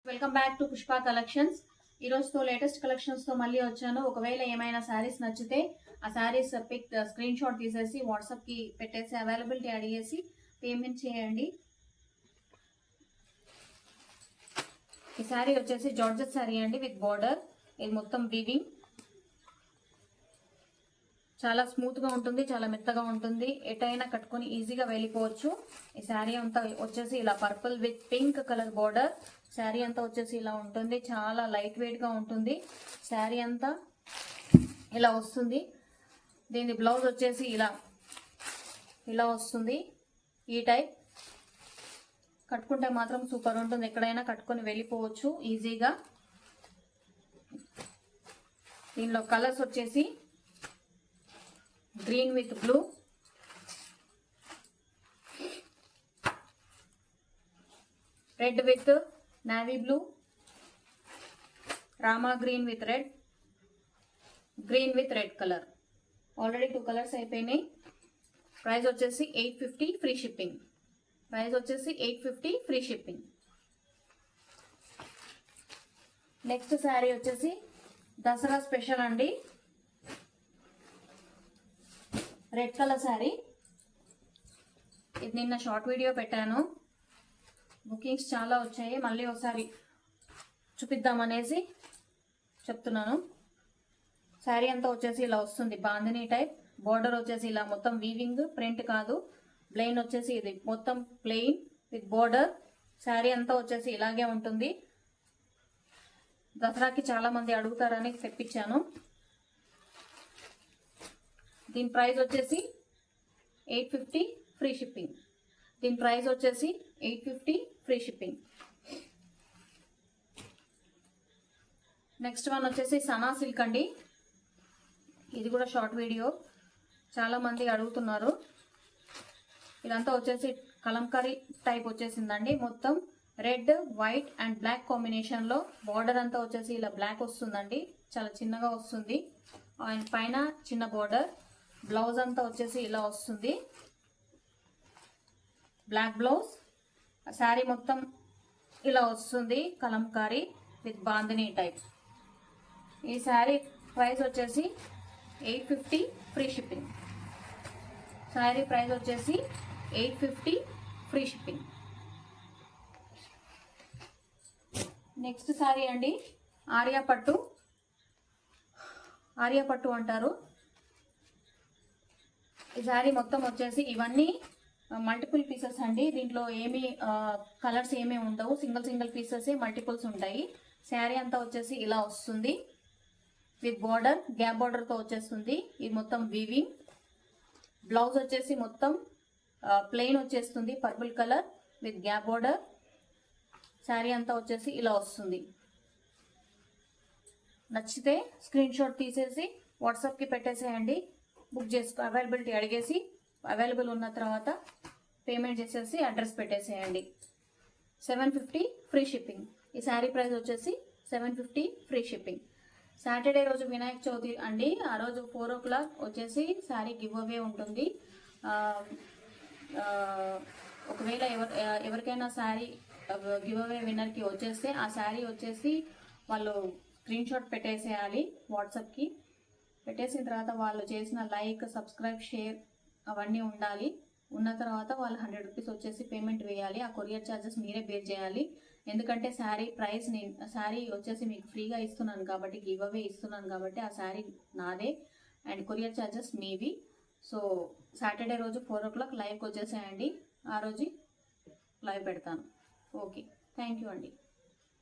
Welcome back to Pushpa collections. ఈ రోజుతో latest collections తో మళ్ళీ వచ్చాను. ఒకవేళ ఏమైనా శారీస్ నచ్చితే ఆ శారీస్ పిక్ స్క్రీన్ షాట్ తీసేసి వాట్సాప్ కి పెట్టేసి అవైలబిలిటీ అడిగేసి పేమెంట్ చేయండి. ఈ శారీ వచ్చేసి జార్జెట్ శారీ అండి విత్ బార్డర్. ఇది మొత్తం వీవింగ్, చాలా స్మూత్ గా ఉంటుంది, చాలా మెత్తగా ఉంటుంది. ఎటైనా కట్టుకొని ఈజీగా వెళ్ళిపోవచ్చు. ఈ శారీ అంతా వచ్చేసి ఇలా purple with pink colour border. Sari అంతా వచ్చేసి ఇలా ఉంటుంది, చాలా లైట్ వెయిట్ గా ఉంటుంది. శారీ అంతా ఇలా వస్తుంది. దీని బ్లౌజ్ వచ్చేసి ఇలా వస్తుంది. ఈ టైప్ కట్టుకుంటే మాత్రం సూపర్ ఉంటుంది. ఎక్కడైనా కట్టుకొని వెళ్ళిపోవచ్చు ఈజీగా. దీనిలో కలర్స్ వచ్చేసి green with blue, red with navy blue, Rama green with red, green with red colour. Already 2 colours అయిపోయినాయి. ప్రైస్ వచ్చేసి 850 ఫ్రీ షిప్పింగ్. ప్రైస్ వచ్చేసి 850 ఫ్రీ షిప్పింగ్. నెక్స్ట్ శారీ వచ్చేసి దసరా స్పెషల్ అండి, రెడ్ కలర్ శారీ. ఇది నిన్న షార్ట్ వీడియో పెట్టాను, బుకింగ్స్ చాలా వచ్చాయి. మళ్ళీ ఒకసారి చూపిద్దామనేసి చెప్తున్నాను. శారీ అంతా వచ్చేసి ఇలా వస్తుంది, బాందిని టైప్. బార్డర్ వచ్చేసి ఇలా మొత్తం వీవింగ్, ప్రింట్ కాదు. ప్లెయిన్ వచ్చేసి ఇది మొత్తం ప్లెయిన్ విత్ బార్డర్. శారీ అంతా వచ్చేసి ఇలాగే ఉంటుంది. దసరాకి చాలా మంది అడుగుతారని తెప్పించాను. దీని ప్రైస్ వచ్చేసి 850 ఫ్రీ షిప్పింగ్. దీని ప్రైస్ వచ్చేసి 850 ఫ్రీ షిప్పింగ్. నెక్స్ట్ వన్ వచ్చేసి సనా సిల్క్ అండి. ఇది కూడా షార్ట్ వీడియో, చాలా మంది అడుగుతున్నారు. ఇదంతా వచ్చేసి కలంకారీ టైప్ వచ్చేసిందండి. మొత్తం red, white and black combination లో బార్డర్ అంతా వచ్చేసి ఇలా బ్లాక్ వస్తుందండి, చాలా చిన్నగా వస్తుంది. అండ్ పైన చిన్న బార్డర్. బ్లౌజ్ అంతా వచ్చేసి ఇలా వస్తుంది, బ్లాక్ బ్లౌజ్. శారీ మొత్తం ఇలా వస్తుంది, కలంకారీ విత్ బాందిని టైప్. ఈ శారీ ప్రైస్ వచ్చేసి 850 ఫ్రీ షిప్పింగ్. శారీ ప్రైస్ వచ్చేసి 850 ఫ్రీ షిప్పింగ్. నెక్స్ట్ శారీ అండి ఆర్యా పట్టు అంటారు. ఈ శారీ మొత్తం వచ్చేసి ఇవన్నీ మల్టిపుల్ పీసెస్ అండి. దీంట్లో ఏమి కలర్స్ ఏమీ ఉండవు, సింగిల్ పీసెస్ మల్టిపుల్స్ ఉంటాయి. శారీ అంతా వచ్చేసి ఇలా వస్తుంది విత్ బార్డర్, గ్యాప్ బార్డర్ తో వచ్చేస్తుంది. ఇది మొత్తం వీవింగ్. బ్లౌజ్ వచ్చేసి మొత్తం ప్లెయిన్ వచ్చేస్తుంది, purple colour with gap border. Sari అంతా వచ్చేసి ఇలా వస్తుంది. నచ్చితే స్క్రీన్ షాట్ తీసేసి వాట్సాప్కి పెట్టేసేయండి. బుక్ చేసుకో, అవైలబిలిటీ అడిగేసి అవైలబుల్ ఉన్న తర్వాత పేమెంట్ చేసేసి అడ్రస్ పెట్టేసేయండి. 750 ఫ్రీ షిప్పింగ్. ఈ శారీ ప్రైస్ వచ్చేసి 750 ఫ్రీ షిప్పింగ్. సాటర్డే రోజు వినాయక చవితి అండి. ఆ రోజు 4 o'clock వచ్చేసి శారీ గివ్ అవే ఉంటుంది. ఒకవేళ ఎవరికైనా శారీ గివ్ అవే విన్నర్కి వచ్చేస్తే ఆ శారీ వచ్చేసి వాళ్ళు స్క్రీన్ షాట్ పెట్టేసేయాలి. వాట్సాప్కి పెట్టేసిన తర్వాత వాళ్ళు చేసిన లైక్, సబ్స్క్రైబ్, షేర్ అవన్నీ ఉండాలి. ఉన్న తర్వాత వాళ్ళు 100 రూపీస్ వచ్చేసి పేమెంట్ వేయాలి. ఆ కొరియర్ ఛార్జెస్ మీరే పే చేయాలి. ఎందుకంటే శారీ వచ్చేసి మీకు ఫ్రీగా ఇస్తున్నాను కాబట్టి, గివ్ అవే ఇస్తున్నాను కాబట్టి ఆ శారీ నాదే అండ్ కొరియర్ ఛార్జెస్ మీవి. సో సాటర్డే రోజు 4 o'clock లైవ్కి వచ్చేసేయండి. ఆ రోజు లైవ్ పెడతాను. ఓకే, థ్యాంక్ యూ అండి.